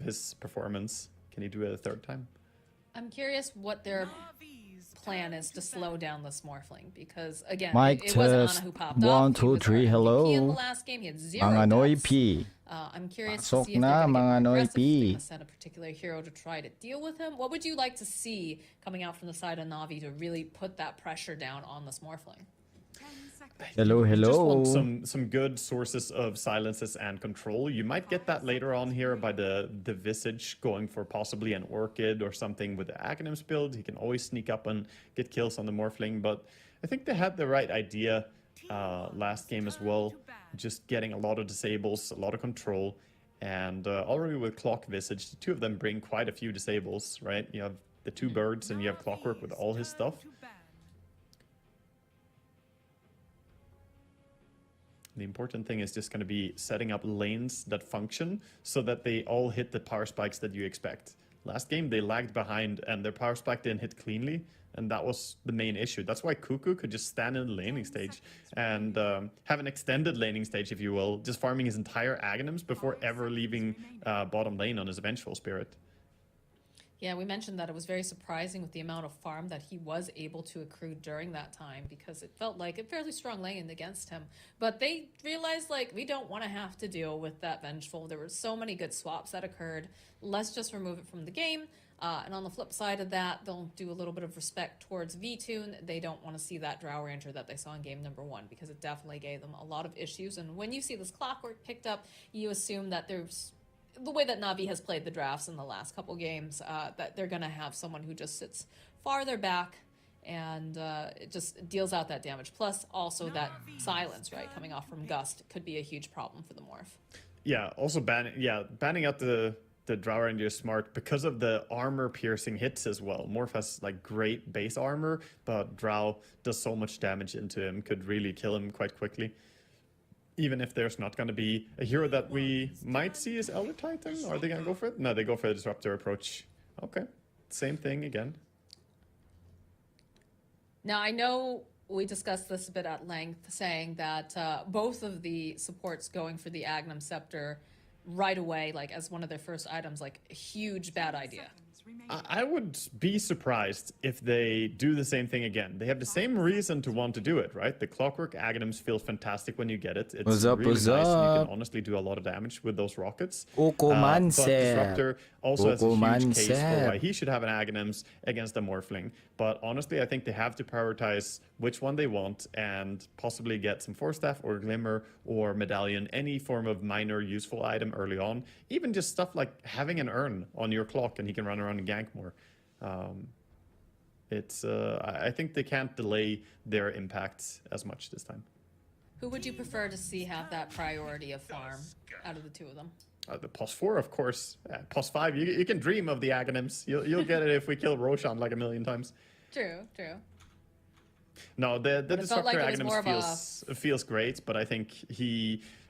his performance. Can he do it a third time? I'm curious what their plan is to slow down this Morphling, because again, Mic it wasn't Ana test. who popped 1, off. 2, 3, hello. In the last game, he had 0 Mga deaths. Noy P. I'm curious to Pasok see if na, they're going to mga get more Noy aggressive, if they're P. going to send a particular hero to try to deal with him. What would you like to see coming out from the side of Navi to really put that pressure down on this Morphling? Hello, You just want hello. some good sources of silences and control. You might get that later on here by the Visage going for possibly an Orchid or something with the Aghanims build. He can always sneak up and get kills on the Morphling, but I think they had the right idea last game as well. Just getting a lot of disables, a lot of control, and already with Clock Visage, the two of them bring quite a few disables, right? You have the 2 birds and you have Clockwork with all his stuff. The important thing is just going to be setting up lanes that function so that they all hit the power spikes that you expect. Last game, they lagged behind and their power spike didn't hit cleanly, and that was the main issue. That's why Cuckoo could just stand in the laning stage and have an extended laning stage, if you will, just farming his entire Aghanims before ever leaving bottom lane on his Vengeful Spirit. Yeah, we mentioned that it was very surprising with the amount of farm that he was able to accrue during that time, because it felt like a fairly strong lane against him. But they realized, like, we don't want to have to deal with that Vengeful. There were so many good swaps that occurred. Let's just remove it from the game. And on the flip side of that, they'll do a little bit of respect towards V-Tune. They don't want to see that Drow Ranger that they saw in game number 1, because it definitely gave them a lot of issues. And when you see this Clockwork picked up, you assume that there's... the way that Navi has played the drafts in the last couple games, that they're going to have someone who just sits farther back and it just deals out that damage. Plus, also that silence, right, coming off from Gust could be a huge problem for the Morph. Yeah, also banning out the Drow Ranger is smart because of the armor-piercing hits as well. Morph has like great base armor, but Drow does so much damage into him, could really kill him quite quickly. Even if there's not going to be a hero that we might see as Elder Titan, are they going to go for it? No, they go for the Disruptor approach. Okay, same thing again. Now, I know we discussed this a bit at length, saying that both of the supports going for the Aghanim Scepter right away, like as one of their first items, like a huge bad idea. I would be surprised if they do the same thing again. They have the same reason to want to do it, right? The Clockwork Aghanims feels fantastic when you get it. It's What's up, really what's nice, and you up? can honestly do a lot of damage with those rockets. Coco But Mancer. Disruptor also has a huge case for Mancer. why he should have an Aghanims against a Morphling. But honestly, I think they have to prioritize which one they want and possibly get some Force Staff or Glimmer or Medallion, any form of minor useful item early on. Even just stuff like having an urn on your clock and he can run around and gank more. I think they can't delay their impact as much this time. Who would you prefer to see have that priority of farm out of the two of them? The POS 4, of course. POS 5, you can dream of the Aghanims. You'll get it if we kill Roshan like a million times. True, true. No, the Disruptor like it was more Aghanims feels great, but I think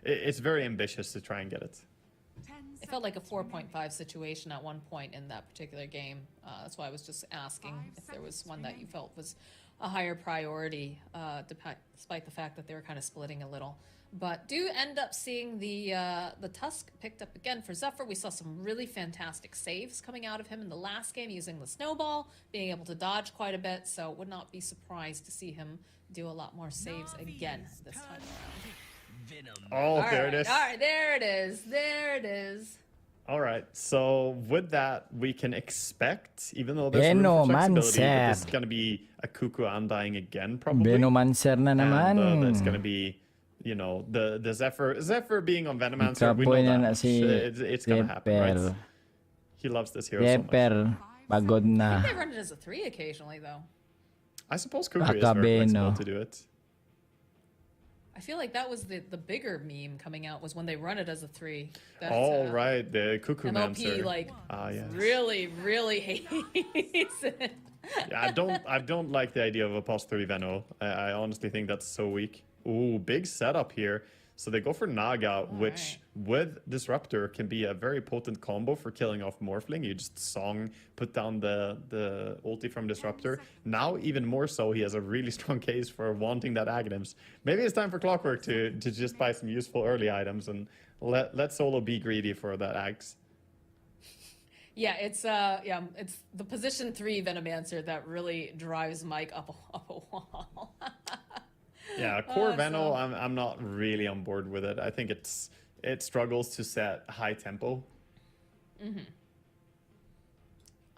it's very ambitious to try and get it. It felt like a 4.5 situation at one point in that particular game. That's why I was just asking if there was one that you felt was a higher priority, despite the fact that they were kind of splitting a little. But do end up seeing the Tusk picked up again for Zephyr. We saw some really fantastic saves coming out of him in the last game using the snowball, being able to dodge quite a bit. So would not be surprised to see him do a lot more saves again this time around. Oh, there it is. All right, there it is. There it is. All right, so with that, we can expect, even though there's room for flexibility, that this is going to be a Cuckoo Undying again, probably. Venomancer na naman. And that's going to be, you know, the Zephyr being on Venomancer, we know that. It's going to happen, right? He loves this hero so much. Pagod na. I think they run it as a 3 occasionally, though. I suppose Cuckoo is very flexible to do it. I feel like that was the bigger meme coming out was when they run it as a 3. That's, right, the Cuckoo MLP Mancer. really hates it. Yeah, I don't like the idea of a POS 3 Veno. I honestly think that's so weak. Ooh, big setup here. So they go for Naga, which with Disruptor can be a very potent combo for killing off Morphling. You just song, put down the ulti from Disruptor. Now, even more so, he has a really strong case for wanting that Aghanims. Maybe it's time for Clockwork to just buy some useful early items and let Solo be greedy for that Aghs. Yeah, it's it's the position 3 Venomancer that really drives Mike up a wall. Yeah, core Veno, So I'm not really on board with it. I think it struggles to set high tempo.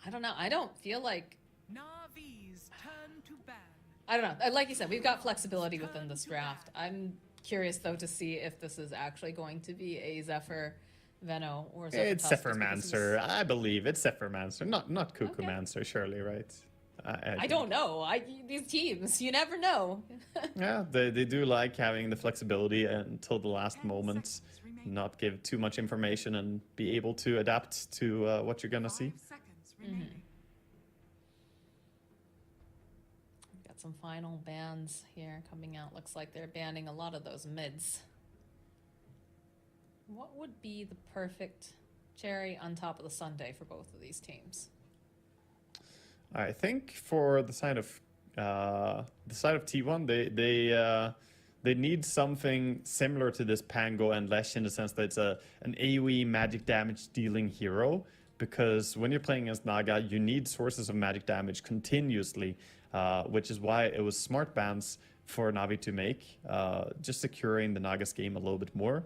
I don't know. I don't feel like NAVI's turn to ban. I don't know. Like you said, we've got flexibility within this draft. I'm curious though to see if this is actually going to be a Zephyr Veno or Zephyr It's Tusk, because this is- Zephyrmancer, I believe. It's Zephyrmancer, not Cuckoomancer, surely, right? I don't know. These teams, you never know. Yeah, they do like having the flexibility until the last moment, not give too much information and be able to adapt to what you're gonna see. 5 seconds remaining. Got some final bans here coming out. Looks like they're banning a lot of those mids. What would be the perfect cherry on top of the sundae for both of these teams? I think for the side of T1, they need something similar to this Pango and Lesh in the sense that it's an AoE magic damage dealing hero. Because when you're playing against Naga, you need sources of magic damage continuously, which is why it was smart bans for Navi to make, just securing the Naga's game a little bit more.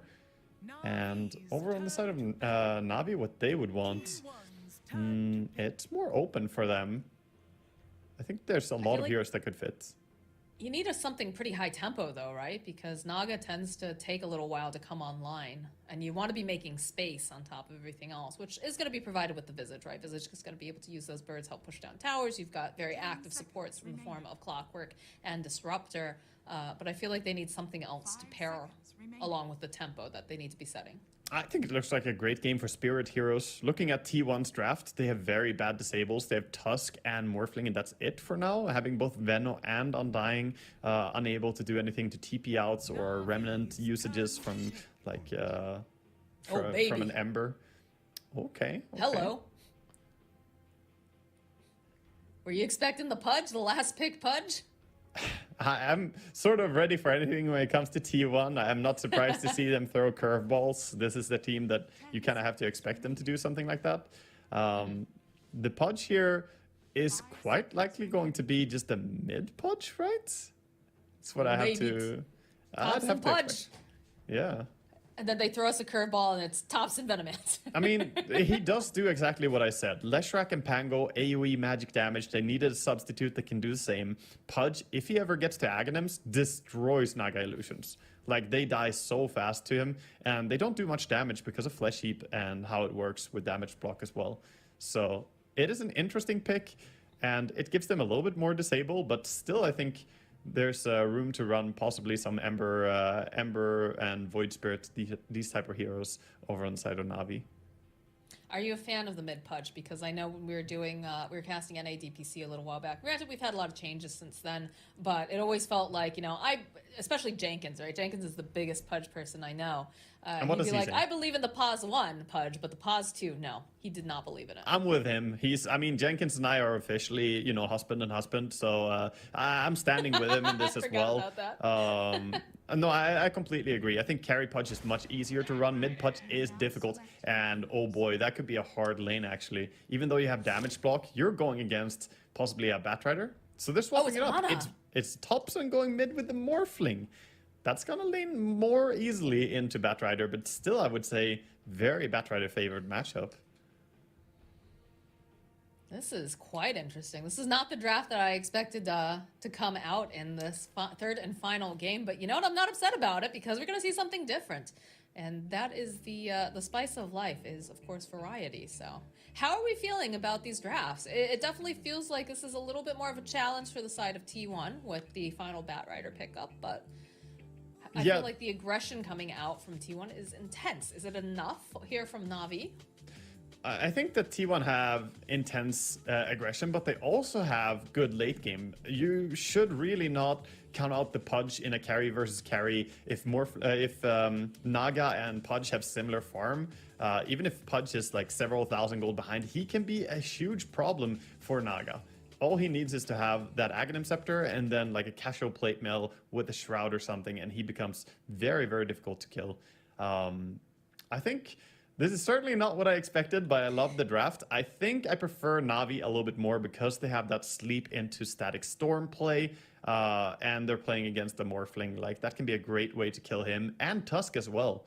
And over on the side of Navi, what they would want, it's more open for them. I think there's a lot of like- heroes that could fit. You need something pretty high tempo though, right? Because Naga tends to take a little while to come online, and you want to be making space on top of everything else, which is going to be provided with the Visage, right? Visage is going to be able to use those birds, help push down towers. You've got very active supports in the form of Clockwork and Disruptor, but I feel like they need something else to pair along with the tempo that they need to be setting. I think it looks like a great game for Spirit Heroes. Looking at T1's draft, they have very bad disables. They have Tusk and Morphling, and that's it for now. Having both Veno and Undying unable to do anything to TP outs or Remnant usages from, like, from an Ember. Okay. Hello. Were you expecting the Pudge, the last pick Pudge? I'm sort of ready for anything when it comes to T1. I'm not surprised to see them throw curveballs. This is the team that you kind of have to expect them to do something like that. The Pudge here is quite likely going to be just a mid Pudge, right? That's what I have to. I'd have to Pudge. expect. Yeah. And then they throw us a curveball and it's Thompson Venomance. I mean, he does do exactly what I said. Leshrac and Pango, AoE magic damage. They needed a substitute that can do the same. Pudge, if he ever gets to Aghanims, destroys Naga Illusions. Like, they die so fast to him, and they don't do much damage because of Flesh Heap and how it works with damage block as well. So, it is an interesting pick, and it gives them a little bit more disable, but still, I think there's room to run possibly some Ember and Void Spirit, these type of heroes over on the side of Navi. Are you a fan of the mid Pudge? Because I know when we were doing, we were casting NADPC a little while back. Granted, we've had a lot of changes since then, but it always felt like, especially Jenkins, right? Jenkins is the biggest Pudge person I know. And what he'd does be he like, say? I believe in the pause 1 Pudge, but the pause 2, no. He did not believe in it. I'm with him. Jenkins and I are officially, husband and husband. So I'm standing with him in this as Forgot well. about that. No, I completely agree. I think carry Pudge is much easier to run. Mid Pudge is difficult. And oh boy, that could be a hard lane actually. Even though you have damage block, you're going against possibly a Batrider. So they're swapping it up. Ana. It's Thompson going mid with the Morphling. That's gonna lane more easily into Batrider, but still I would say very Batrider favored matchup. This is quite interesting. This is not the draft that I expected to come out in this third and final game. But you know what? I'm not upset about it because we're going to see something different. And that is the spice of life is, of course, variety. So how are we feeling about these drafts? It definitely feels like this is a little bit more of a challenge for the side of T1 with the final Batrider pickup. But I feel like the aggression coming out from T1 is intense. Is it enough here from Navi? I think that T1 have intense aggression, but they also have good late game. You should really not count out the Pudge in a carry versus carry if Naga and Pudge have similar farm. Even if Pudge is like several thousand gold behind, he can be a huge problem for Naga. All he needs is to have that Aghanim Scepter and then like a casual plate mail with a Shroud or something, and he becomes very, very difficult to kill. I think This is certainly not what I expected, but I love the draft. I think I prefer Navi a little bit more because they have that sleep into static storm play, and they're playing against the Morphling. Like, that can be a great way to kill him, and Tusk as well.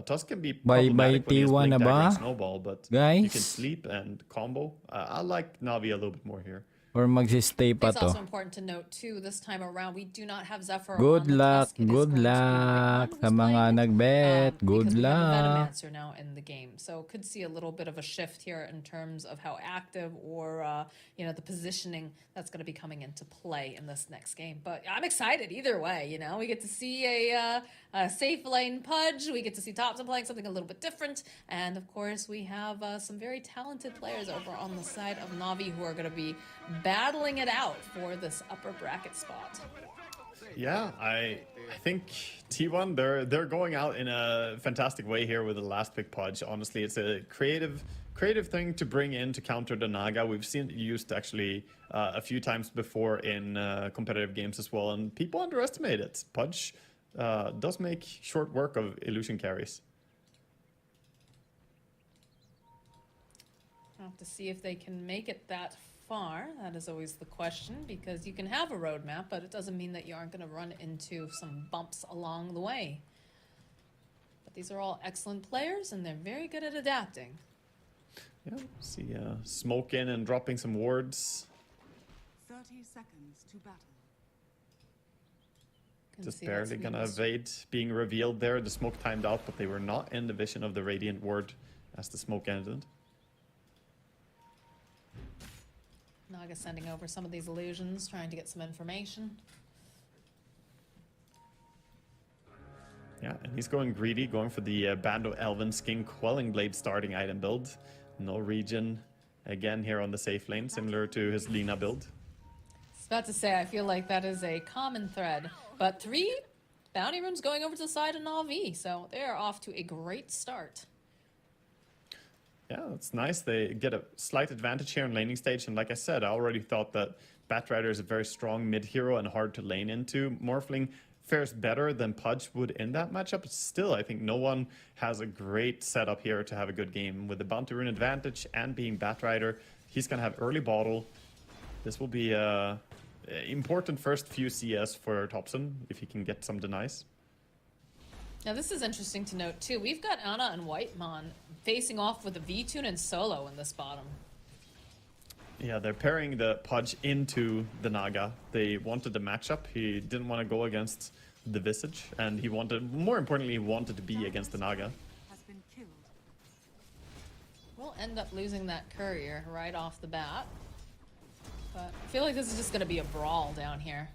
Tusk can be Bye-bye problematic when he has T1 Blink na Dagger and ba? Snowball, but you can Guys? sleep and combo. I like Navi a little bit more here. Or magsistay pa It's to? also important to note too, this time around we do not have Zephyr Good on the luck, Tusk. It is good going to be luck Whitman sa who's mga playing it, nagbet. Good because we have a luck. Venomancer now in the game. So could see a little bit of a shift here in terms of how active or the positioning that's going to be coming into play in this next game. But I'm excited either way. We get to see a safe lane Pudge. We get to see Thompson playing something a little bit different, and of course we have some very talented players over on the side of Navi who are going to be battling it out for this upper bracket spot. Yeah, I think T1 they're going out in a fantastic way here with the last pick Pudge. Honestly, it's a creative thing to bring in to counter the Naga. We've seen it used actually a few times before in competitive games as well, and people underestimate it. Pudge does make short work of illusion carries. I'll have to see if they can make it that far. That is always the question, because you can have a roadmap, but it doesn't mean that you aren't going to run into some bumps along the way. But these are all excellent players, and they're very good at adapting. Yeah, see smoke in and dropping some wards. 30 seconds to battle. Can Just see that's barely gonna Venus. evade being revealed there. The smoke timed out, but they were not in the vision of the Radiant ward as the smoke ended. Naga sending over some of these illusions, trying to get some information. Yeah, and he's going greedy, going for the Bando Elven Skin Quelling Blade starting item build. No region again here on the safe lane, similar to his Lina build. I was about to say, I feel like that is a common thread. But 3 bounty rooms going over to the side of NAVI, so they are off to a great start. Yeah, it's nice. They get a slight advantage here in laning stage. And like I said, I already thought that Batrider is a very strong mid hero and hard to lane into. Morphling fares better than Pudge would in that matchup. But still, I think no one has a great setup here to have a good game. With the Bounty Rune advantage and being Batrider, he's going to have early bottle. This will be important first few CS for Thompson if he can get some denies. Now this is interesting to note too. We've got Anna and Whitemon facing off with a V-Tune and Solo in this bottom. Yeah, they're pairing the Pudge into the Naga. They wanted the matchup. He didn't want to go against the Visage, and he wanted, more importantly, he wanted to be against the Naga. Has been killed. We'll end up losing that courier right off the bat. But I feel like this is just going to be a brawl down here.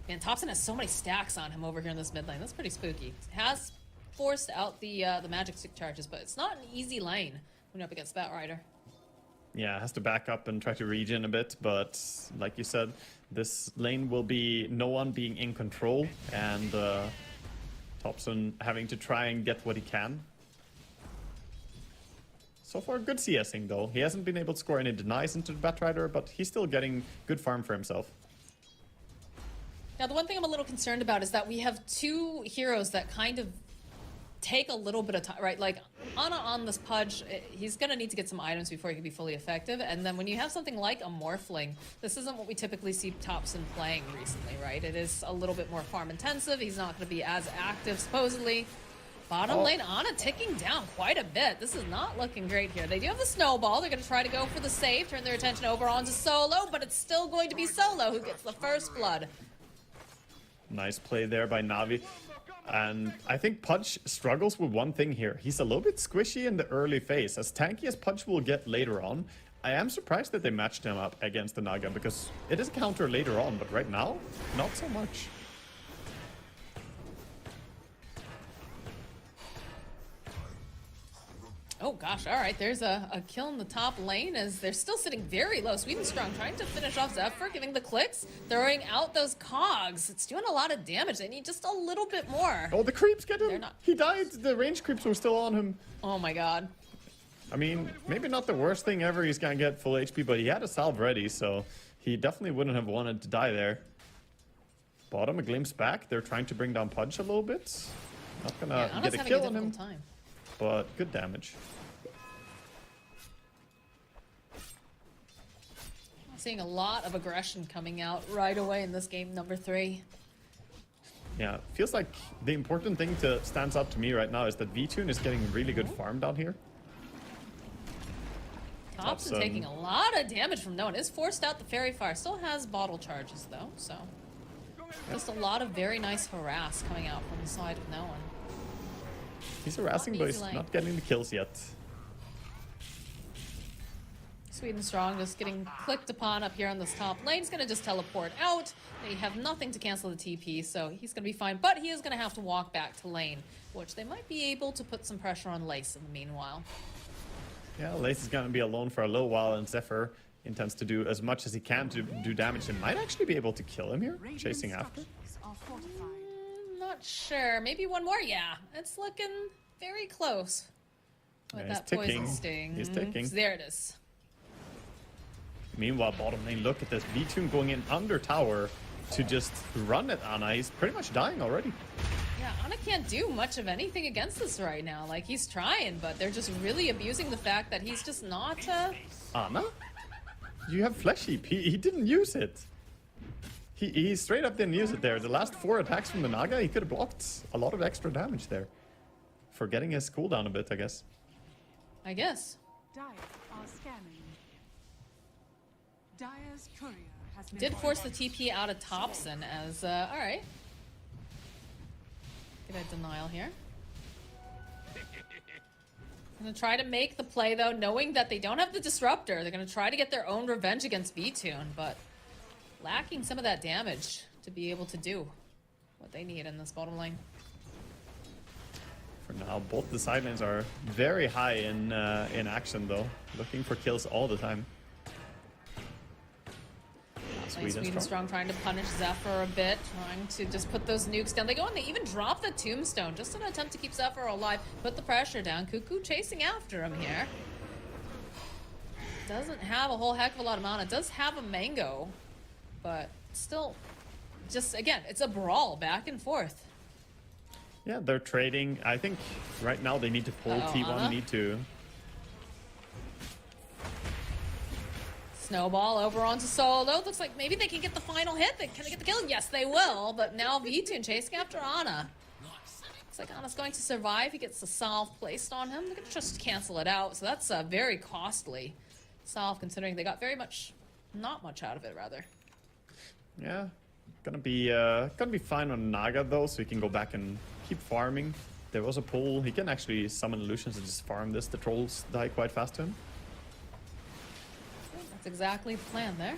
Man, Thompson has so many stacks on him over here in this mid lane. That's pretty spooky. Has forced out the magic stick charges, but it's not an easy lane when you're up against Batrider. Yeah, has to back up and try to regen a bit, but like you said, this lane will be no one being in control, and Thompson having to try and get what he can. So far, good CSing though. He hasn't been able to score any denies into the Batrider, but he's still getting good farm for himself. Now, the one thing I'm a little concerned about is that we have 2 heroes that kind of take a little bit of time, right? Like, Anna on this Pudge, he's going to need to get some items before he can be fully effective. And then when you have something like a Morphling, this isn't what we typically see Thompson playing recently, right? It is a little bit more farm intensive. He's not going to be as active, supposedly. Bottom lane, Anna ticking down quite a bit. This is not looking great here. They do have the snowball. They're going to try to go for the save, turn their attention over onto Solo, but it's still going to be Solo who gets the first blood. Nice play there by Navi. And I think Pudge struggles with one thing here. He's a little bit squishy in the early phase. As tanky as Pudge will get later on, I am surprised that they matched him up against the Naga, because it is a counter later on, but right now, not so much. Oh gosh, all right, there's a kill in the top lane as they're still sitting very low. Sweden Strong trying to finish off Zephyr, giving the clicks, throwing out those cogs. It's doing a lot of damage. They need just a little bit more. Oh, the creeps get They're him! not- He died! The range creeps were still on him. Oh my god. I mean, maybe not the worst thing ever he's gonna get full HP, but he had a salve ready, so he definitely wouldn't have wanted to die there. Bottom, a glimpse back. They're trying to bring down Pudge a little bit. Not Yeah, gonna Anna's get a having kill a on him. difficult time. but good damage. Seeing a lot of aggression coming out right away in this game number 3. Yeah, feels like the important thing to stands out to me right now is that V-Tune is getting really good farm down here. Thompson taking a lot of damage from no one. Is forced out the fairy fire. Still has bottle charges though, so just a lot of very nice harass coming out from the side of no one. He's harassing, but he's not getting the kills yet. Sweden Strong just getting clicked upon up here on this top lane. He's going to just teleport out. They have nothing to cancel the TP, so he's going to be fine. But he is going to have to walk back to lane, which they might be able to put some pressure on Lace in the meanwhile. Yeah, Lace is going to be alone for a little while, and Zephyr intends to do as much as he can to do damage. He might actually be able to kill him here, chasing after. Not sure. Maybe one more? Yeah, it's looking very close with that poison sting. He's ticking. There it is. Meanwhile, bottom lane, look at this. V-Tune going in under tower to just run at Ana. He's pretty much dying already. Yeah, Ana can't do much of anything against this right now. Like, he's trying, but they're just really abusing the fact that he's just not... Ana? You have Flesh Heap. He didn't use it. He straight up didn't use it there. The last 4 attacks from the Naga, he could have blocked a lot of extra damage there. Forgetting his cooldown a bit, I guess. I guess. Dire are scanning. Dire's courier has been Did force the TP out of Thompson as, alright. Get a denial here. Gonna try to make the play though, knowing that they don't have the disruptor. They're gonna try to get their own revenge against V-Tune, but lacking some of that damage to be able to do what they need in this bottom lane. For now, both the side lanes are very high in action though, looking for kills all the time. Sweden Strong trying to punish Zephyr a bit, trying to just put those nukes down. They go and they even drop the tombstone, just an attempt to keep Zephyr alive, put the pressure down. Cuckoo chasing after him here. Doesn't have a whole heck of a lot of mana. Does have a mango, but still, just again, it's a brawl back and forth. Yeah, they're trading. I think right now they need to pull T1, Ana. need to... Snowball over onto Solo. Looks like maybe they can get the final hit. Can they get the kill? Yes, they will. But now V-Tune chasing after Ana. Looks like Ana's going to survive. He gets the salve placed on him. They're going to just cancel it out. So that's a very costly salve, considering they got not much out of it, rather. Yeah, gonna be fine on Naga though, so he can go back and keep farming. There was a pull. He can actually summon illusions and just farm this. The trolls die quite fast to him. That's exactly the plan there.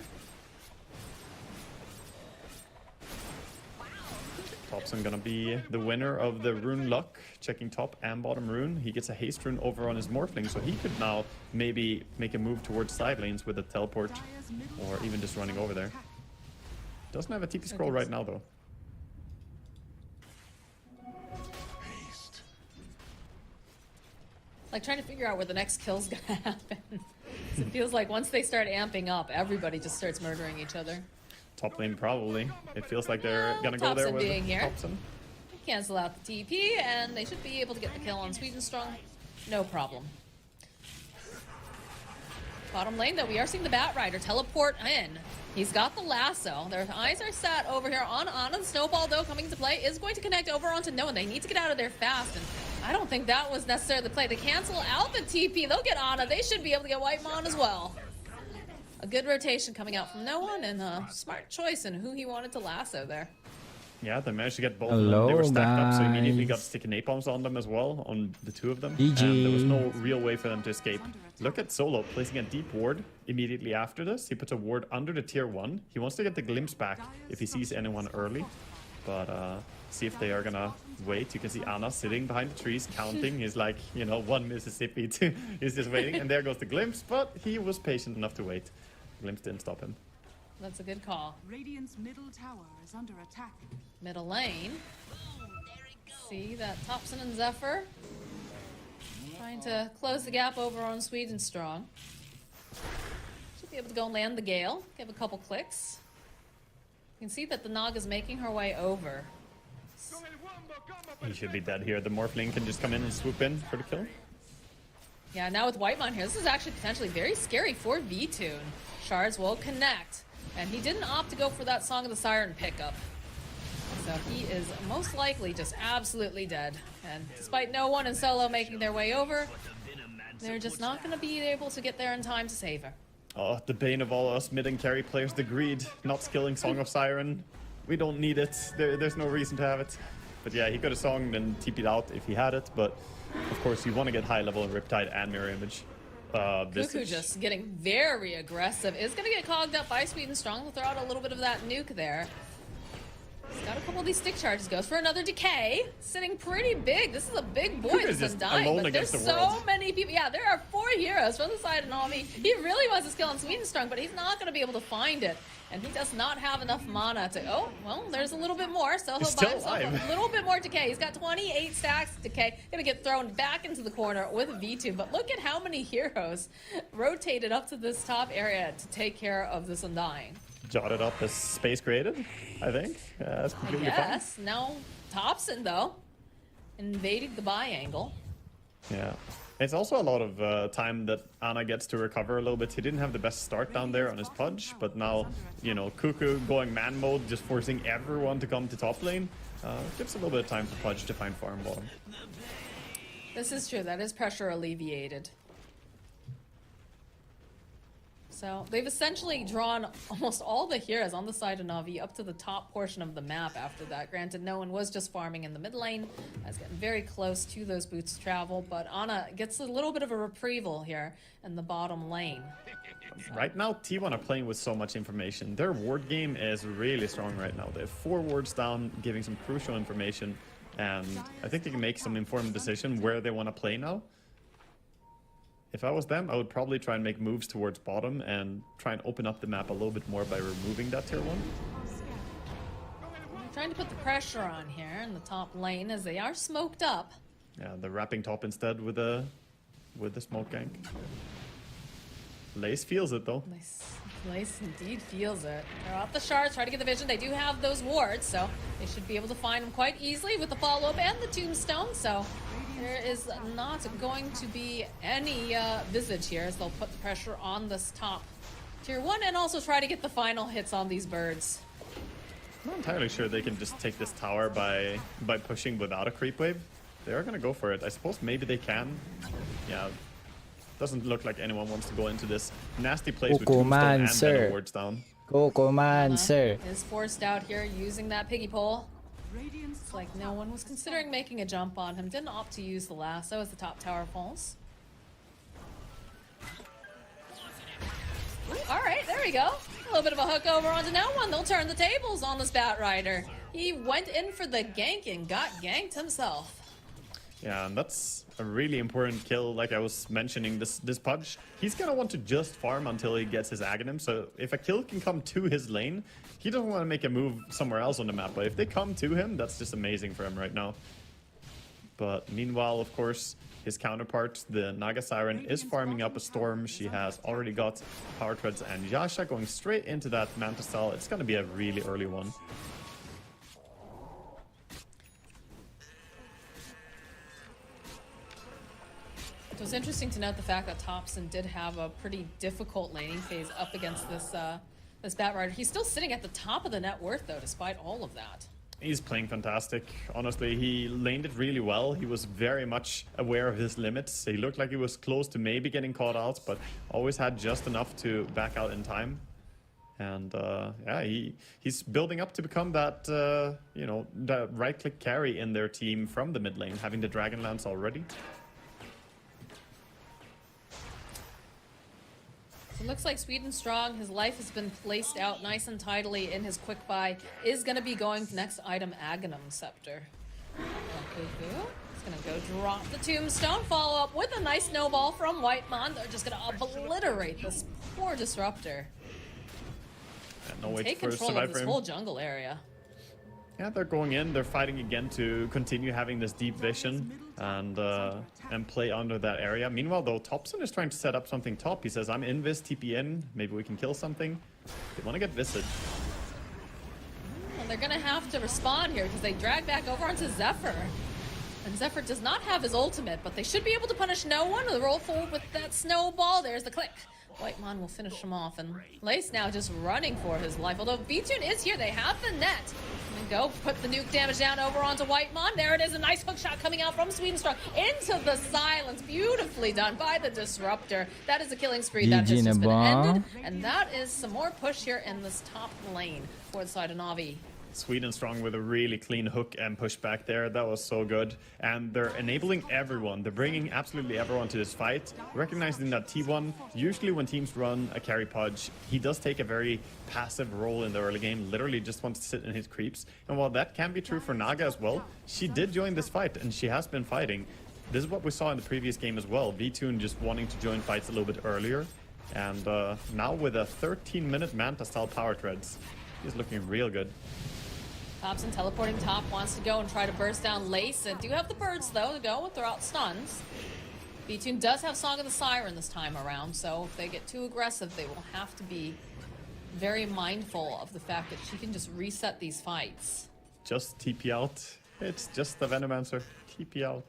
Thompson gonna be the winner of the rune luck, checking top and bottom rune. He gets a haste rune over on his morphling, so he could now maybe make a move towards side lanes with a teleport, or even just running over there. Doesn't have a TP scroll right now though. Like trying to figure out where the next kill's gonna happen. It feels like once they start amping up, everybody just starts murdering each other. Top lane probably. It feels like they're gonna go there Thompson with being here. Thompson. Cancel out the TP, and they should be able to get the kill on Sweden Strong. No problem. Bottom lane, though, we are seeing the Bat Rider teleport in. He's got the lasso. Their eyes are set over here on Ana. The Snowball, though, coming to play, is going to connect over onto Noah. They need to get out of there fast, and I don't think that was necessarily the play. They cancel out the TP. They'll get Ana. They should be able to get White Mon as well. A good rotation coming out from no one, and a smart choice in who he wanted to lasso there. Yeah, they managed to get both of them. They were Hello, stacked up, so immediately got guys. sticking napalms on them as well, on the two of them. GG. And there was no real way for them to escape. Look at Solo placing a deep ward immediately after this. He puts a ward under the tier 1. He wants to get the glimpse back if he sees anyone early. But see if they are gonna wait. You can see Ana sitting behind the trees, counting. He's like, you know, 1 Mississippi, 2. He's just waiting, and there goes the glimpse. But he was patient enough to wait. Glimpse didn't stop him. That's a good call. Radiant's middle tower is under attack. Middle lane. See that Thompson and Zephyr trying to close the gap over on Sweden Strong. Should be able to go and land the Gale. Give a couple clicks. You can see that the Nog is making her way over. He should be dead here. The Morphling can just come in and swoop in for the kill. Yeah, now with Whitemon here, this is actually potentially very scary for V-Tune. Shards will connect, and he didn't opt to go for that Song of the Siren pickup. So he is most likely just absolutely dead. And despite no one in solo making their way over, they're just not going to be able to get there in time to save her. Oh, the bane of all us mid and carry players, the greed. Not skilling Song of Siren. We don't need it. There's no reason to have it. But yeah, he could have songed and TP'd out if he had it. But of course, you want to get high level Riptide and Mirror Image. Cuckoo just getting very aggressive. Is going to get cogged up by Sweet and Strong. We'll throw out a little bit of that nuke there. He's got a couple of these stick charges. Goes for another decay. Sitting pretty big. This is a big boy. Cuckoo's This is just dying. alone But there's against the so world. many people. Yeah, there are 4 heroes from the side of NAVI. He really wants to skill on Sweet and Strong, but he's not going to be able to find it. And he does not have enough mana to... Oh, well, there's a little bit more. So he'll He's buy still himself alive. a little bit more decay. He's got 28 stacks of decay. Going to get thrown back into the corner with V2. But look at how many heroes rotated up to this top area to take care of this Undying. Jotted up as space created, I think. That's completely fine. Yes. Now, Thompson, though, invading the buy angle. Yeah. It's also a lot of time that Ana gets to recover a little bit. He didn't have the best start down there on his Pudge, but now, you know, Cuckoo going man mode, just forcing everyone to come to top lane, gives a little bit of time for Pudge to find farm bottom. This is true. That is pressure alleviated. So they've essentially drawn almost all the heroes on the side of Na'Vi up to the top portion of the map after that. Granted, no one was just farming in the mid lane. That's getting very close to those boots travel, but Ana gets a little bit of a reprieval here in the bottom lane. Right now, T1 are playing with so much information. Their ward game is really strong right now. They have 4 wards down, giving some crucial information, and I think they can make some informed decision where they want to play now. If I was them, I would probably try and make moves towards bottom and try and open up the map a little bit more by removing that tier 1. They're trying to put the pressure on here in the top lane as they are smoked up. Yeah, they're wrapping top instead with the smoke gank. Lace feels it though. Lace indeed feels it. They're off the shards, try to get the vision. They do have those wards, so they should be able to find them quite easily with the follow-up and the tombstone. So there is not going to be any visage here as they'll put the pressure on this top tier 1 and also try to get the final hits on these birds. I'm not entirely sure they can just take this tower by pushing without a creep wave. They are gonna go for it. I suppose maybe they can. Yeah. Doesn't look like anyone wants to go into this nasty place with tombstone and Venom wards down. Comancer. Is forced out here using that piggy pole. It's like no one was considering making a jump on him. Didn't opt to use the lasso as the top tower falls. All right, there we go. A little bit of a hook over onto no one. They'll turn the tables on this Bat Rider. He went in for the gank and got ganked himself. Yeah, and that's a really important kill. Like I was mentioning, this Pudge, he's gonna want to just farm until he gets his Aghanim. So if a kill can come to his lane, he doesn't want to make a move somewhere else on the map. But if they come to him, that's just amazing for him right now. But meanwhile, of course, his counterpart, the Naga Siren, is farming up a Storm. She has already got Power Treads and Yasha going straight into that Manta Cell. It's gonna be a really early one. It was interesting to note the fact that Thompson did have a pretty difficult laning phase up against this this Bat Rider. He's still sitting at the top of the net worth though, despite all of that. He's playing fantastic. Honestly, he laned it really well. He was very much aware of his limits. He looked like he was close to maybe getting caught out, but always had just enough to back out in time. And yeah, he's building up to become that, you know, the right-click carry in their team from the mid lane, having the Dragonlance already. So it looks like Sweden Strong, his life has been placed out nice and tidily in his quick buy, is going to be going to next item, Aghanim Scepter. He's going to go drop the tombstone, follow up with a nice snowball from Whitemon. They're just going to obliterate this poor disruptor. And no way Take for control of survive this for him. whole jungle area. Yeah, they're going in. They're fighting again to continue having this deep vision and play under that area. Meanwhile, though, Thompson is trying to set up something top. He says, I'm invis, TP in. Maybe we can kill something. They want to get Visage. A And they're gonna have to respond here because they drag back over onto Zephyr. And Zephyr does not have his ultimate, but they should be able to punish no one. They roll forward with that snowball. There's the click. Whitemon will finish him off, and Lace now just running for his life. Although B-Tune is here, they have the net. And go put the nuke damage down over onto Whitemon. There it is, a nice hook shot coming out from Swedenstrong into the silence. Beautifully done by the Disruptor. That is a killing spree that has just been ended. And that is some more push here in this top lane for the side of NAVI. Swedenstrong with a really clean hook and push back there. That was so good. And they're enabling everyone. They're bringing absolutely everyone to this fight. Recognizing that T1, usually when teams run a carry pudge, he does take a very passive role in the early game. Literally just wants to sit in his creeps. And while that can be true for Naga as well, she did join this fight and she has been fighting. This is what we saw in the previous game as well. V-Tune just wanting to join fights a little bit earlier. And now with a 13-minute Manta-style power treads, he's looking real good. Thompson teleporting top, wants to go and try to burst down Lace. And do have the birds, though, to go and throw out stuns. B-Tune does have Song of the Siren this time around, so if they get too aggressive, they will have to be very mindful of the fact that she can just reset these fights. Just TP out. It's just the Venomancer. TP out.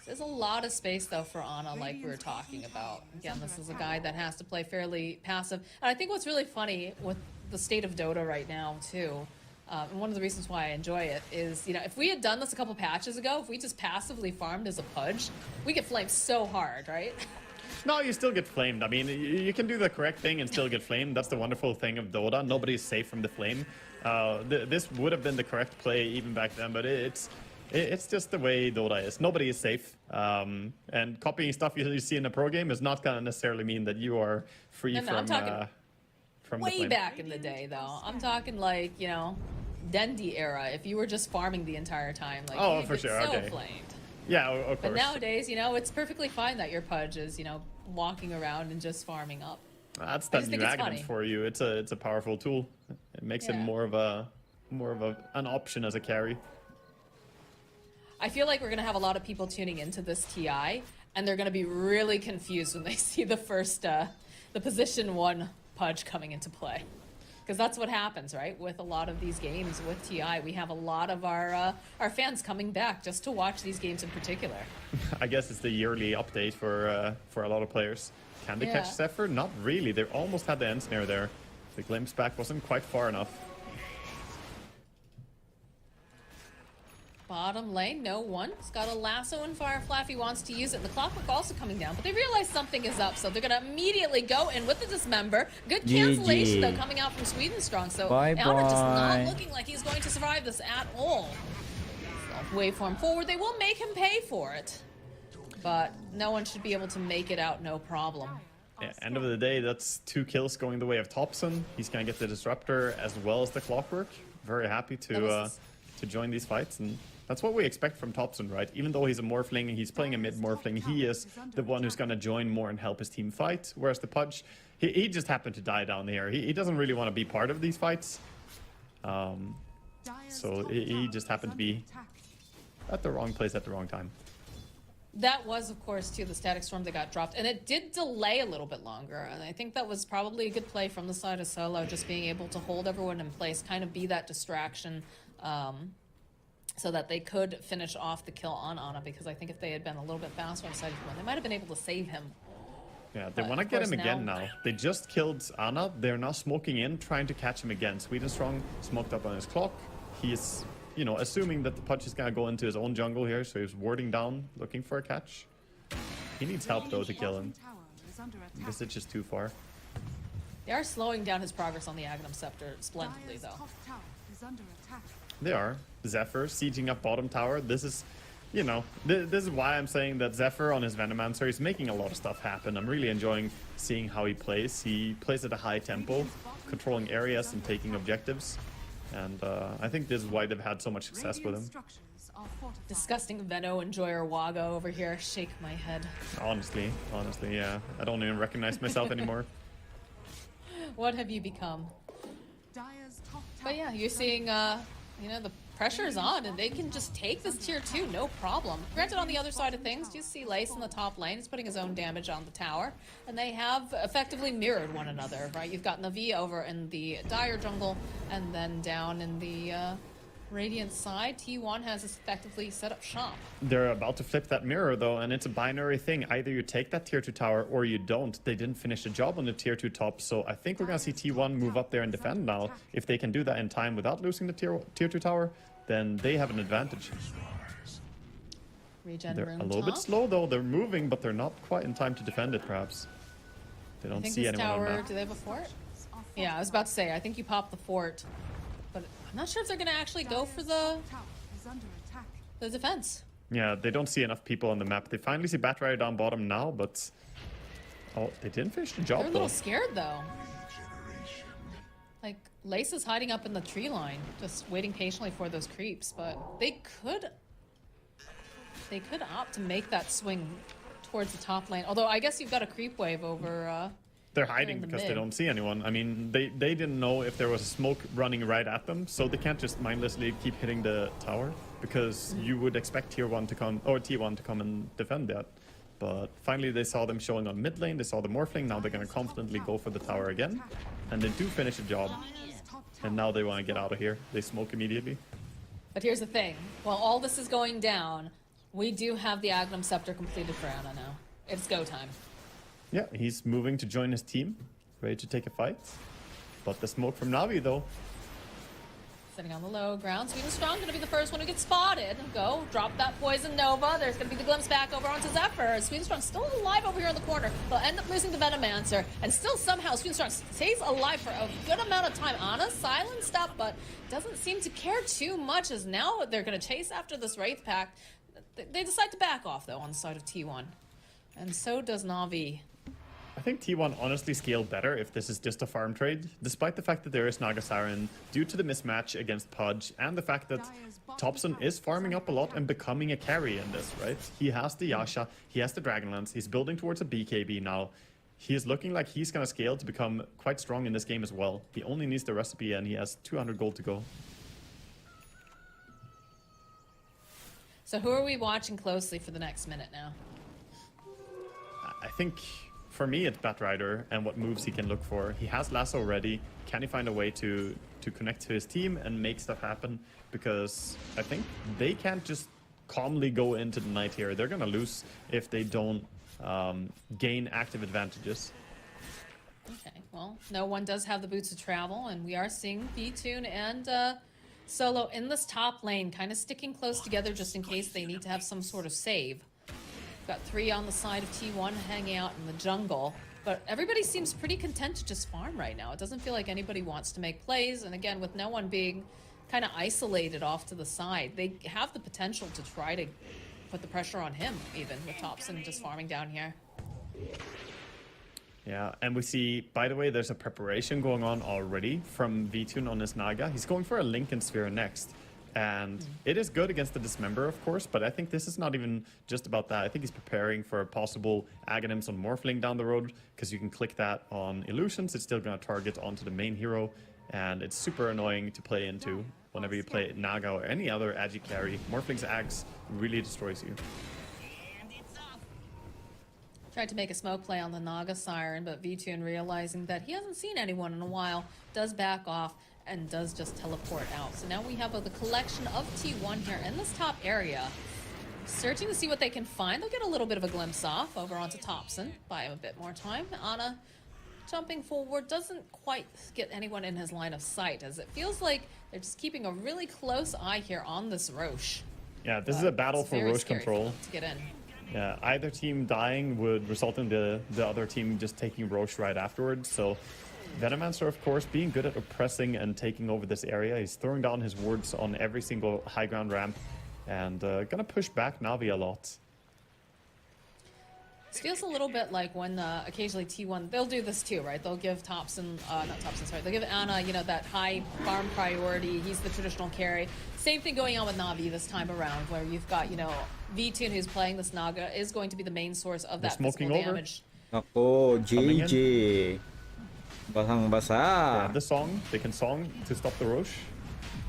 There's a lot of space, though, for Ana, like we were talking about. Again, this is a guy that has to play fairly passive. And I think what's really funny with the state of Dota right now, too, and one of the reasons why I enjoy it is, you know, if we had done this a couple patches ago, if we just passively farmed as a pudge, we get flamed so hard, right? No, you still get flamed. I mean, you can do the correct thing and still get flamed. That's the wonderful thing of Dota. Nobody's safe from the flame. This would have been the correct play even back then, but it's just the way Dota is. Nobody is safe. And copying stuff you see in a pro game is not going to necessarily mean that you are free from I'm talking the way flame. back in the day, though. I'm talking like, you know, Dendi era. If you were just farming the entire time, like, Oh, you'd for get sure, so okay. flamed. Yeah, of course. But nowadays, you know, it's perfectly fine that your pudge is, you know, walking around and just farming up. That's I that just new think it's Aghanim funny. for you. It's a powerful tool. It makes it Yeah. more of an option as a carry. I feel like we're gonna have a lot of people tuning into this TI, and they're gonna be really confused when they see the first, the position 1 pudge coming into play. Because that's what happens, right? With a lot of these games with TI, we have a lot of our fans coming back just to watch these games in particular. I guess it's the yearly update for a lot of players. Can they Yeah. catch Zephyr? Not really. They almost had the end snare there. The glimpse back wasn't quite far enough. Bottom lane, no one. It's got a lasso and Firefly if he wants to use it. And the clockwork also coming down, but they realize something is up, so they're going to immediately go in with the dismember. Good cancellation, though, coming out from Swedenstrong. So Bye Ana just not bye. looking like he's going to survive this at all. Waveform forward. They will make him pay for it, but no one should be able to make it out no problem. Yeah, end of the day, that's 2 kills going the way of Thompson. He's going to get the Disruptor as well as the Clockwork. Very happy to join these fights, and that's what we expect from Thompson, right? Even though he's a Morphling, he's playing a mid-Morphling, he is the one who's going to join more and help his team fight, whereas the Pudge, he just happened to die down here. He doesn't really want to be part of these fights. So he just happened to be at the wrong place at the wrong time. That was, of course, too, the Static Storm that got dropped, and it did delay a little bit longer, and I think that was probably a good play from the side of Solo, just being able to hold everyone in place, kind of be that distraction, so that they could finish off the kill on Ana, because I think if they had been a little bit faster on side one, they might have been able to save him. Yeah, they But want to of get course him again now. They just killed Ana. They're now smoking in, trying to catch him again. Swedenstrong smoked up on his clock. He's, you know, assuming that the Pudge is going to go into his own jungle here, so he's warding down, looking for a catch. He needs help, though, to kill him. This is just too far. They are slowing down his progress on the Aghanim Scepter splendidly, though. They are. Zephyr sieging up bottom tower. This is, you know, this is why I'm saying that Zephyr on his Venomancer is making a lot of stuff happen. I'm really enjoying seeing how he plays. He plays at a high tempo, controlling areas and taking objectives. And I think this is why they've had so much success with him. Disgusting Veno enjoyer Waga over here. Shake my head. Honestly, yeah. I don't even recognize myself anymore. What have you become? But yeah, you're seeing, you know, the pressure is on, and they can just take this tier 2, no problem. Granted, on the other side of things, you see Lace in the top lane. He's putting his own damage on the tower, and they have effectively mirrored one another, right? You've got NAVI over in the Dire jungle, and then down in the Radiant side, T1 has effectively set up shop. They're about to flip that mirror though, and it's a binary thing. Either you take that tier 2 tower or you don't. They didn't finish the job on the tier 2 top, so I think we're gonna see T1 move up there and defend now. If they can do that in time without losing the tier 2 tower, then they have an advantage. Regen They're room a little bit top. slow though. They're moving, but they're not quite in time to defend it, perhaps. They I don't think see this anyone on tower, map. do they have a fort? Yeah, I was about to say, I think you pop the fort, but I'm not sure if they're going to actually go for the defense. Yeah, they don't see enough people on the map. They finally see Batrider down bottom now, but... Oh, they didn't finish the job They're a though. little scared, though. Like, Lace is hiding up in the tree line, just waiting patiently for those creeps, but they could opt to make that swing towards the top lane. Although, I guess you've got a creep wave over... They're hiding the because they mid. don't see anyone. I mean, they didn't know if there was a smoke running right at them, so they can't just mindlessly keep hitting the tower, because you would expect tier 1 to come, or T1 to come and defend that. But finally they saw them showing on mid lane, they saw the morphling, now they're going to confidently go for the tower again. And they do finish the job. And now they want to get out of here. They smoke immediately. But here's the thing. While all this is going down, we do have the Agnum Scepter completed for Ana now. It's go time. Yeah, he's moving to join his team, ready to take a fight. But the smoke from Navi though. Sitting on the low ground. Sweden Strong going to be the first one who gets spotted. Go. Drop that Poison Nova. There's going to be the glimpse back over onto Zephyr. Sweden Strong still alive over here in the corner. They'll end up losing the Venomancer. And still somehow Sweden Strong stays alive for a good amount of time. Ana silenced up, but doesn't seem to care too much, as now they're going to chase after this Wraith Pack. They decide to back off, though, on the side of T1. And so does Navi. I think T1 honestly scaled better if this is just a farm trade, despite the fact that there is Naga Siren, due to the mismatch against Pudge, and the fact that Thompson is farming up a lot and becoming a carry in this, right? He has the Yasha, he has the Dragonlance, he's building towards a BKB now. He is looking like he's going to scale to become quite strong in this game as well. He only needs the recipe and he has 200 gold to go. So who are we watching closely for the next minute now? I think... For me, it's Batrider and what moves he can look for. He has Lasso ready. Can he find a way to connect to his team and make stuff happen? Because I think they can't just calmly go into the night here. They're going to lose if they don't gain active advantages. Okay, well, no one does have the boots of travel, and we are seeing B-Tune and Solo in this top lane, kind of sticking close together just in case they need to have some sort of save. Got 3 on the side of T1 hanging out in the jungle, but everybody seems pretty content to just farm right now. It doesn't feel like anybody wants to make plays, and again, with no one being kind of isolated off to the side, they have the potential to try to put the pressure on him, even with Thompson just farming down here. Yeah, and we see, by the way, there's a preparation going on already from V-Tune on his Naga. He's going for a Lincoln Sphere next. And it is good against the Dismember, of course, but I think this is not even just about that. I think he's preparing for possible Aghanims on Morphling down the road, because you can click that on Illusions. It's still going to target onto the main hero, and it's super annoying to play into whenever you play Naga or any other Agi carry. Morphling's Axe really destroys you. Tried to make a smoke play on the Naga Siren, but V-Tune, realizing that he hasn't seen anyone in a while, does back off and does just teleport out. So now we have the collection of T1 here in this top area, searching to see what they can find. They'll get a little bit of a glimpse off over onto Thompson, buy him a bit more time. Ana jumping forward doesn't quite get anyone in his line of sight, as it feels like they're just keeping a really close eye here on this Roche. Yeah, this is a battle It's for very Roche scary for control. them to get in. Yeah, either team dying would result in the other team just taking Roche right afterwards. So Venomancer, of course, being good at oppressing and taking over this area. He's throwing down his wards on every single high ground ramp and gonna push back Navi a lot. This feels a little bit like when occasionally T1, they'll do this too, right? They'll give Thompson, not Thompson, sorry, they'll give Ana, you know, that high farm priority. He's the traditional carry. Same thing going on with Navi this time around, where you've got, you know, V-Tune, who's playing this Naga, is going to be the main source of that physical smoking over. damage. Ako, GG. Basang-basa. Yeah, the song, they can song to stop the Roche.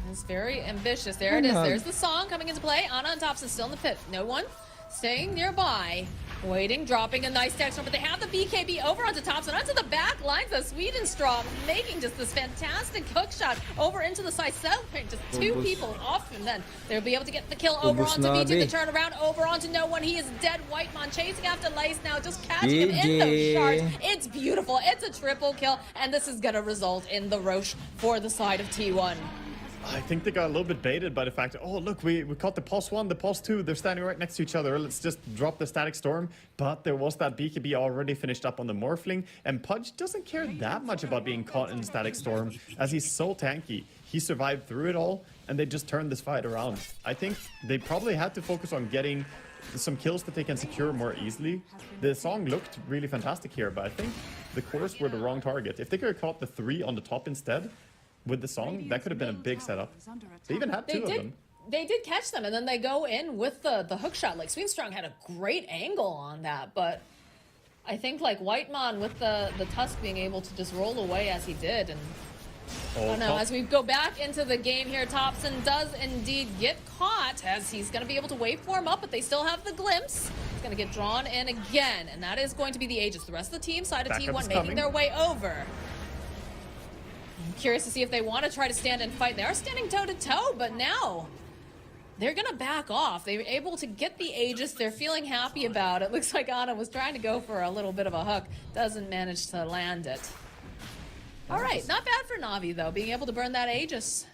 It's very ambitious. There it is. There's the song coming into play. Anna and Thompson still in the pit. No one staying nearby. Waiting, dropping a nice text but they have the BKB over onto Thompson, onto the back lines of Swedenstrom, making just this fantastic hook shot over into the side cell point. Just two people off, and then they'll be able to get the kill over onto VT. The turnaround over onto no one. He is dead. Whitemon chasing after Lace now, just catching him in those shards. It's beautiful. It's a triple kill, and this is going to result in the Roche for the side of T1. I think they got a little bit baited by the fact that, oh, look, we caught the pulse 1, the pulse 2. They're standing right next to each other. Let's just drop the static storm. But there was that BKB already finished up on the Morphling. And Pudge doesn't care that much about being caught in the static storm, as he's so tanky. He survived through it all, and they just turned this fight around. I think they probably had to focus on getting some kills that they can secure more easily. The song looked really fantastic here, but I think the cores were the wrong target. If they could have caught the 3 on the top instead, with the song, that could have been a big setup. They even had 2 of them. They did catch them, and then they go in with the hook shot. Like, Swedenstrong had a great angle on that, but I think, like, Whitemon with the Tusk being able to just roll away as he did, and I don't know, as we go back into the game here, Thompson does indeed get caught, as he's going to be able to waveform up, but they still have the glimpse. He's going to get drawn in again, and that is going to be the Aegis. The rest of the team, side of T1, making their way over. I'm curious to see if they want to try to stand and fight. They are standing toe-to-toe, but now they're going to back off. They were able to get the Aegis. They're feeling happy about it. Looks like Anna was trying to go for a little bit of a hook. Doesn't manage to land it. All right, not bad for NAVI, though, being able to burn that Aegis.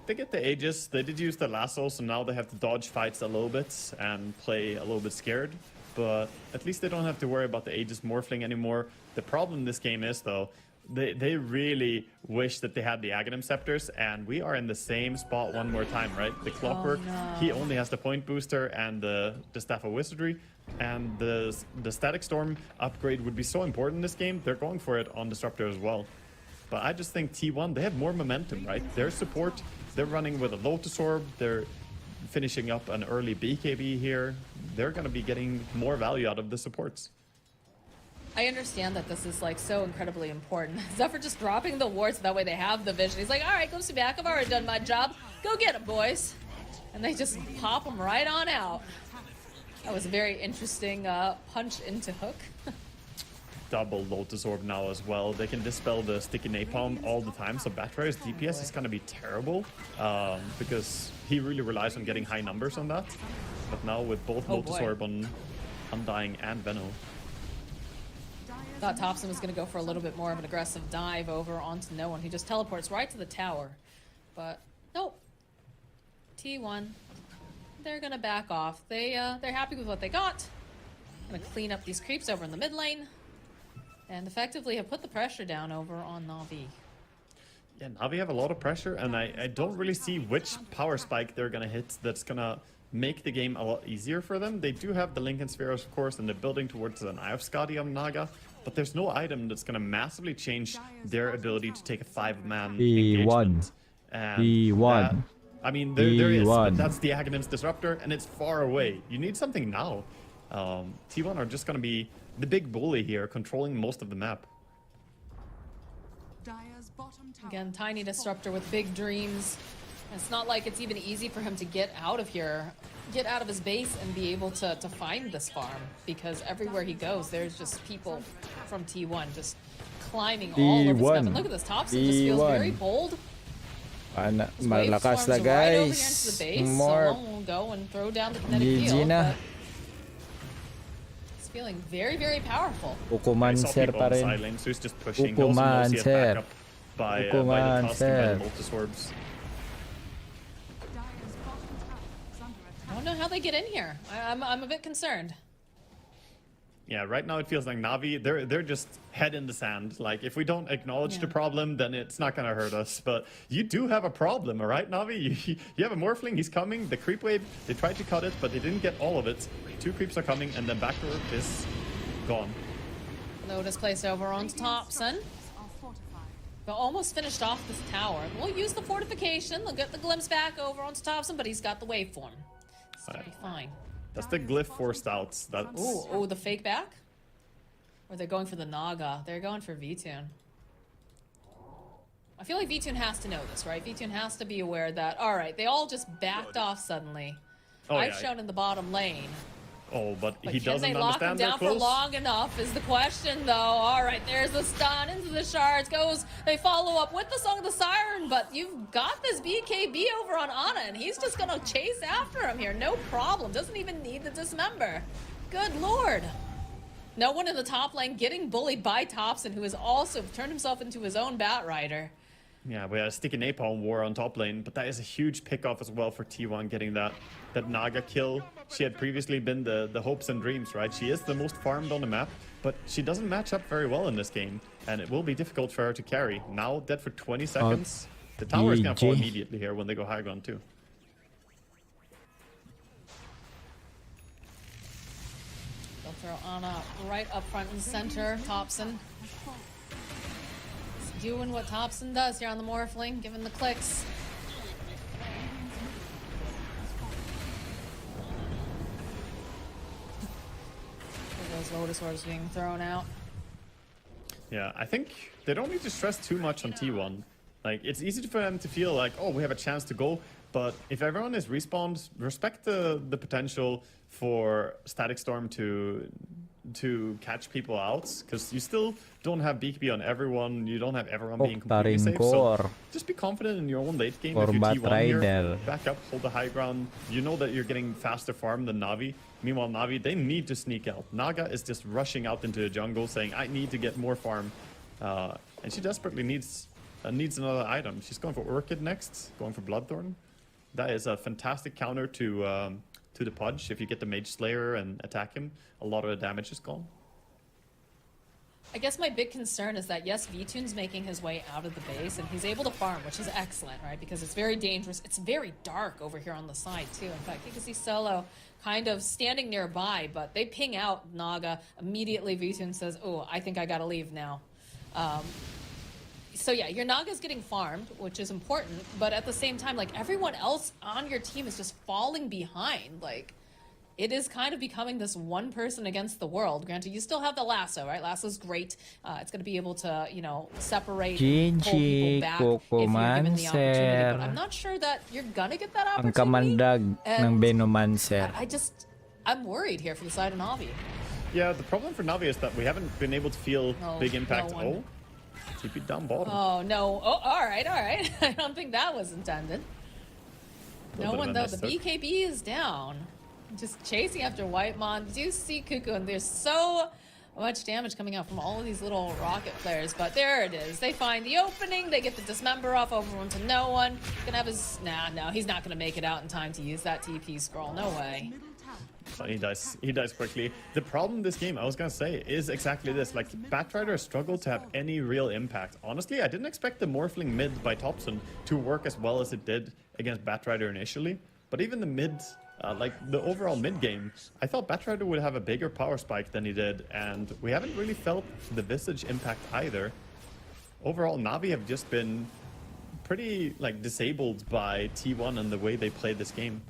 They get the Aegis. They did use the lasso, so now they have to dodge fights a little bit and play a little bit scared. But at least they don't have to worry about the Aegis Morphling anymore. The problem in this game is, though, they really wish that they had the Aghanim Scepters, and we are in the same spot one more time, right? The Clockwork, he only has the Point Booster and the Staff of Wizardry, and the Static Storm upgrade would be so important in this game. They're going for it on Disruptor as well. But I just think T1, they have more momentum, right? Their support, they're running with a Lotus Orb, they're finishing up an early BKB here. They're going to be getting more value out of the supports. I understand that this is like so incredibly important. Zephyr just dropping the wards, so that way they have the vision. He's like, all right, Glimpsy back. I've already done my job. Go get him, boys. And they just pop him right on out. That was a very interesting punch into hook. Double Lotus Orb now as well. They can dispel the sticky napalm all the time, so Batrayer's DPS is going to be terrible because he really relies on getting high numbers on that. But now with both Lotus Orb on Undying and Veno. Thought Thompson was going to go for a little bit more of an aggressive dive over onto no one. He just teleports right to the tower. But nope. T1, they're going to back off. They're happy with what they got. Going to clean up these creeps over in the mid lane. And effectively have put the pressure down over on Na'Vi. Yeah, Na'Vi have a lot of pressure, and I don't really see which power spike they're going to hit that's going to make the game a lot easier for them. They do have the Lincoln Spheres, of course, and they're building towards an Eye of Skadi on Naga, but there's no item that's going to massively change their ability to take a 5-man engagement. B1. I mean, there is, but that's the Aghanim's Disruptor, and it's far away. You need something now. T1 are just going to be the big bully here, controlling most of the map. Again, tiny Disruptor with big dreams. It's not like it's even easy for him to get out of here, get out of his base and be able to find this farm, because everywhere he goes, there's just people from T1 just climbing all over this map. And look at this, Thompson just feels very bold. Malakas na, guys. Right over here into the base. Someone will go and throw down the kinetic field, but it's feeling very, very powerful. Ukumancer pa rin. Silence, who's just pushing. Ukumancer. By the Tusk and by the Lotus Orbs. I don't know how they get in here. I'm a bit concerned. Yeah, right now it feels like Na'Vi, they're just head in the sand. Like, if we don't acknowledge the problem, then it's not going to hurt us. But you do have a problem, all right, Na'Vi? You have a Morphling, he's coming. The creep wave, they tried to cut it, but they didn't get all of it. 2 creeps are coming, and then backdoor is gone. Lotus placed over on Thompson. But almost finished off this tower. We'll use the fortification. They'll get the glimpse back over onto Thompson, but he's got the waveform. So it'll be fine. That's the glyph forced out. That's... Ooh, the fake back? Or they're going for the Naga. They're going for V-Tune. I feel like VTune has to know this, right? VTune has to be aware that, all right, they all just backed off suddenly. I've shown in the bottom lane. Oh, but he can doesn't they lock him understand they're down for close. long enough is the question, though. All right, there's the stun into the shards. They follow up with the Song of the Siren, but you've got this BKB over on Ana, and he's just going to chase after him here. No problem. Doesn't even need the dismember. Good lord. No one in the top lane getting bullied by Topson, who has also turned himself into his own Batrider. Yeah, we had a sticky napalm war on top lane, but that is a huge pickoff as well for T1 getting that Naga kill. She had previously been the hopes and dreams, right? She is the most farmed on the map, but she doesn't match up very well in this game, and it will be difficult for her to carry. Now dead for 20 seconds. The tower is gonna fall immediately here when they go high ground too. They'll throw Ana right up front and center. Topson doing what Topson does here on the Morphling, giving the clicks. Those Lotus Orbs being thrown out. Yeah, I think they don't need to stress too much on T1. Like, it's easy for them to feel like, oh, we have a chance to go, but if everyone is respawned, respect the potential for Static Storm to catch people out, because you still don't have BKB on everyone, you don't have everyone being completely safe, so just be confident in your own late game. If you're T1 here, back up, hold the high ground, you know that you're getting faster farm than Navi. Meanwhile, Navi, they need to sneak out. Naga is just rushing out into the jungle saying, I need to get more farm, and she desperately needs another item. She's going for Orchid next, going for Bloodthorn. That is a fantastic counter to the Pudge. If you get the Mage Slayer and attack him, a lot of the damage is gone. I guess my big concern is that, yes, VTune's making his way out of the base, and he's able to farm, which is excellent, right? Because it's very dangerous. It's very dark over here on the side, too. In fact, you can see Solo kind of standing nearby, but they ping out Naga. Immediately, VTune says, oh, I think I gotta leave now. So yeah, your Naga's getting farmed, which is important, but at the same time, like, everyone else on your team is just falling behind. Like, it is kind of becoming this one person against the world. Granted, you still have the lasso, right? Lasso's great. It's going to be able to, you know, separate, pull people back if you're given the opportunity. But I'm not sure that you're going to get that opportunity. I'm worried here for the side of Navi. Yeah, the problem for Navi is that we haven't been able to feel big impact. Oh, TP down bottom. Oh, no. Oh, all right. I don't think that was intended. No one, though. The BKB is down. Just chasing after Whitemon. You do see Cuckoo, and there's so much damage coming out from all of these little rocket players, but there it is. They find the opening, they get the dismember off everyone to no one. He's gonna have his... no, he's not gonna make it out in time to use that TP scroll. No way. So he dies quickly. The problem this game, I was gonna say, is exactly this. Like, Batrider struggled to have any real impact. Honestly, I didn't expect the Morphling mid by Topson to work as well as it did against Batrider initially, but even the mid... like the overall mid game, I thought Batrider would have a bigger power spike than he did, and we haven't really felt the Visage impact either. Overall, Navi have just been pretty like disabled by T1 and the way they played this game.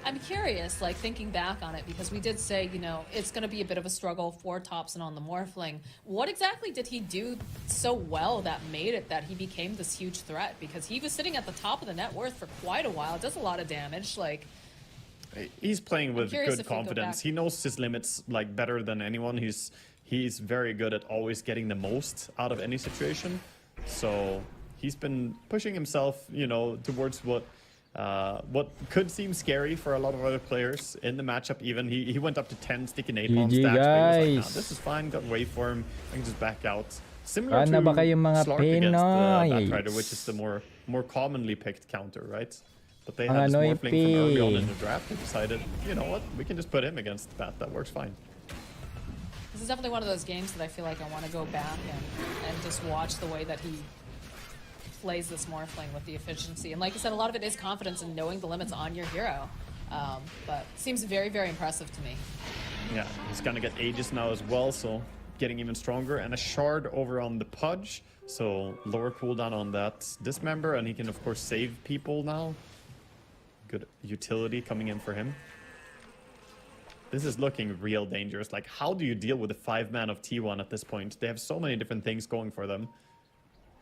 I'm curious, like, thinking back on it, because we did say, you know, it's going to be a bit of a struggle for Topson on the Morphling. What exactly did he do so well that made it that he became this huge threat? Because he was sitting at the top of the net worth for quite a while. It does a lot of damage. Like, he's playing with good confidence. He knows his limits like better than anyone. He's very good at always getting the most out of any situation. So he's been pushing himself, you know, towards what could seem scary for a lot of other players in the matchup. Even he went up to 10 sticky napalm stacks, but he was like, nah, this is fine, got wave form, I can just back out. Similar to Slark against Batrider, which is the more commonly picked counter, right? But they had this Morphling from early on in the draft. They decided, you know what, we can just put him against Bat. That works fine. This is definitely one of those games that I feel like I want to go back and just watch the way that he plays this Morphling with the efficiency. And like you said, a lot of it is confidence in knowing the limits on your hero. But seems very, very impressive to me. Yeah, he's gonna get Aegis now as well, so getting even stronger. And a shard over on the Pudge, so lower cooldown on that Dismember, and he can of course save people now. Good utility coming in for him. This is looking real dangerous. Like, how do you deal with the 5-man of T1 at this point? They have so many different things going for them.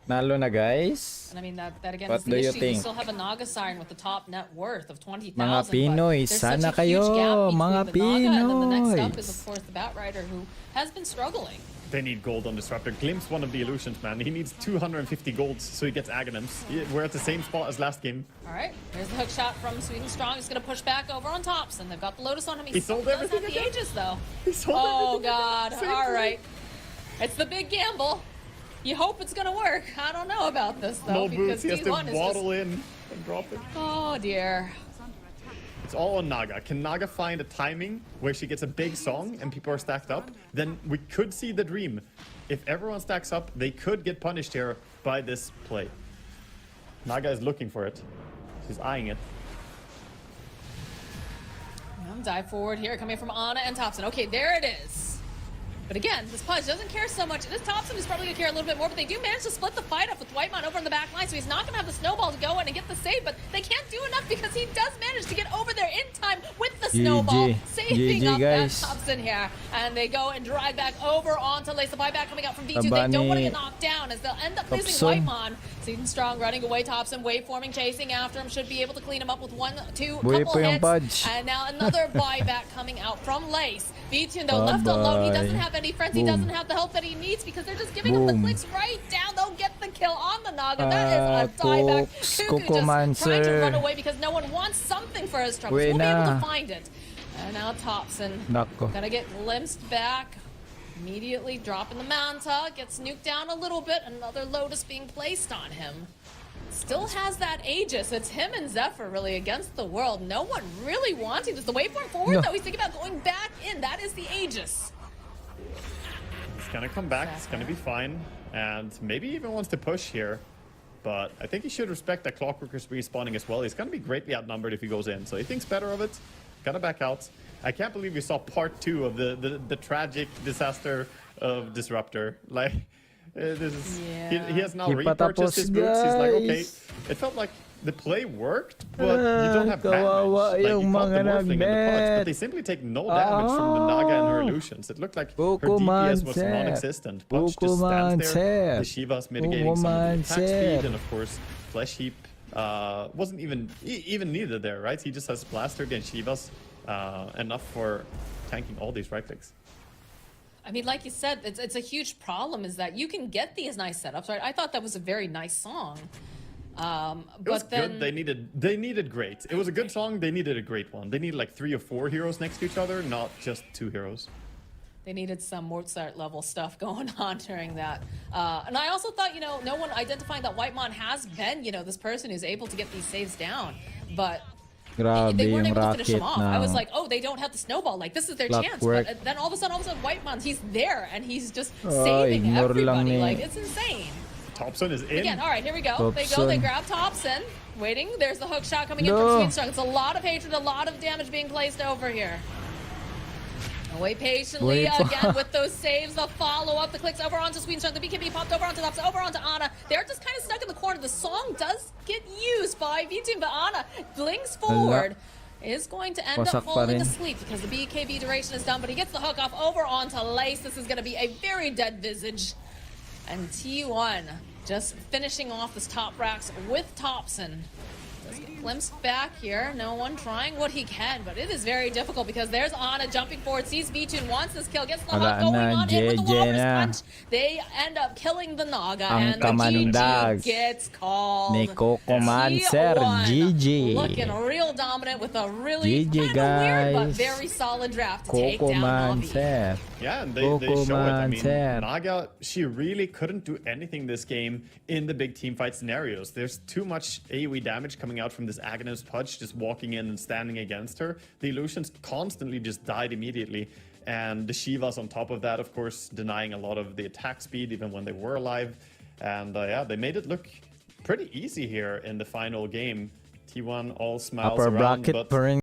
Nalo na guys. And I mean, that again What is do the you issue. You think? still have a Naga Siren with the top net worth of 20,000. Mga but Pinoys, there's sana such a huge kayo, gap between mga the Naga, and then the next up is, Pinoys. of course, the Batrider, who has been struggling. They need gold on Disruptor. Glimpse one of the illusions, man. He needs 250 golds so he gets Aghanims. We're at the same spot as last game. All right, here's the hook shot from Sweden Strong. He's going to push back over on tops, and they've got the Lotus on him. He sold does have everything the again. Aegis, though. He sold Oh, everything God. again. Same All thing. right. It's the big gamble. You hope it's going to work. I don't know about this, though, No boots. because He has to T1 is waddle just... in and drop it. Oh, dear. It's all on Naga. Can Naga find a timing where she gets a big song and people are stacked up? Then we could see the dream. If everyone stacks up, they could get punished here by this play. Naga is looking for it. She's eyeing it. Dive forward here, coming from Ana and Thompson. Okay, there it is. But again, this Pudge doesn't care so much. This Thompson is probably going to care a little bit more, but they do manage to split the fight up with Whitemon over in the back line, so he's not going to have the snowball to go in and get the save, but they can't do enough because he does manage to get over there in time with the snowball, saving up that Thompson here. And they go and drag back over onto Lace. The buyback coming out from V2. They don't want to get knocked down as they'll end up losing Whitemon. Season Strong running away, Thompson waveforming, chasing after him, should be able to clean him up with 1, 2, couple hits. And now another buyback coming out from Lace. V2 though left alone, he doesn't have any friends, he doesn't have the help that he needs because they're just giving him the clicks right down. They'll get the kill on the Naga. That is a dieback. Cuckoo just trying to run away because no one wants something for his troubles. We'll be able to find it. And now Thompson gonna get glimpsed back. Immediately dropping the Manta, gets nuked down a little bit. Another Lotus being placed on him. Still has that Aegis. It's him and Zephyr really against the world. No one really wanting this. The waveform forward though, he's thinking about going back in. That is the Aegis. He's gonna come back. It's gonna be fine. And maybe even wants to push here. But I think he should respect that Clockwork is respawning as well. He's gonna be greatly outnumbered if he goes in. So he thinks better of it. Gonna back out. I can't believe we saw part 2 of the tragic disaster of Disruptor. Like, this is he has now repurchased his boots. He's like, okay, it felt like the play worked, but you don't have damage. Like, you caught the Morphling in the punch, but they simply take no damage from the Naga and her illusions. It looked like her DPS was non-existent. Punch just stands there. The Shiva's mitigating some of the attack speed, and of course, Flesh Heap wasn't even needed there, right? He just has Blaster against Shiva's, enough for tanking all these right clicks. I mean, like you said, it's a huge problem is that you can get these nice setups, right? I thought that was a very nice song. It was good. They needed great. It was a good song. They needed a great one. They needed like 3 or 4 heroes next to each other, not just 2 heroes. They needed some Mozart level stuff going on during that. And I also thought, no one identifying that Whitemon has been, this person who's able to get these saves down, but they weren't able to finish him off. I was like, oh, they don't have the snowball. Like, this is their chance. But then all of a sudden, Whitemon, he's there and he's just saving everybody. Like, it's insane. Thompson is in. Again, all right, here we go. They grab Thompson. Waiting. There's the hook shot coming in from Sweden Strong. It's a lot of hatred, a lot of damage being placed over here. Wait patiently again with those saves, the follow-up, the clicks over onto Sweden Strong, the BKB popped over onto Thompson, over onto Ana. They're just kind of stuck in the corner. The song does get used by V2, but Ana blinks forward. Is going to end up falling asleep because the BKB duration is done, but he gets the hook off over onto Lace. This is going to be a very dead Visage. And T1 just finishing off this top racks with Thompson. Just a glimpse back here. No one trying what he can, but it is very difficult because there's Ana jumping forward, sees V2, wants this kill, gets the hook going on in with the Walrus Punch. They end up killing the Naga, and the GG gets called. GG. Looking real dominant with a really kind of weird but very solid draft to take down NAVI. Yeah, and they show it. I mean, Naga, she really couldn't do anything this game in the big team fight scenarios. There's too much AoE damage coming out from this Aghanim's Pudge just walking in and standing against her. The illusions constantly just died immediately. And the Shivas on top of that, of course, denying a lot of the attack speed even when they were alive. And yeah, they made it look pretty easy here in the final game. T1 all smiles Upper around, bracket but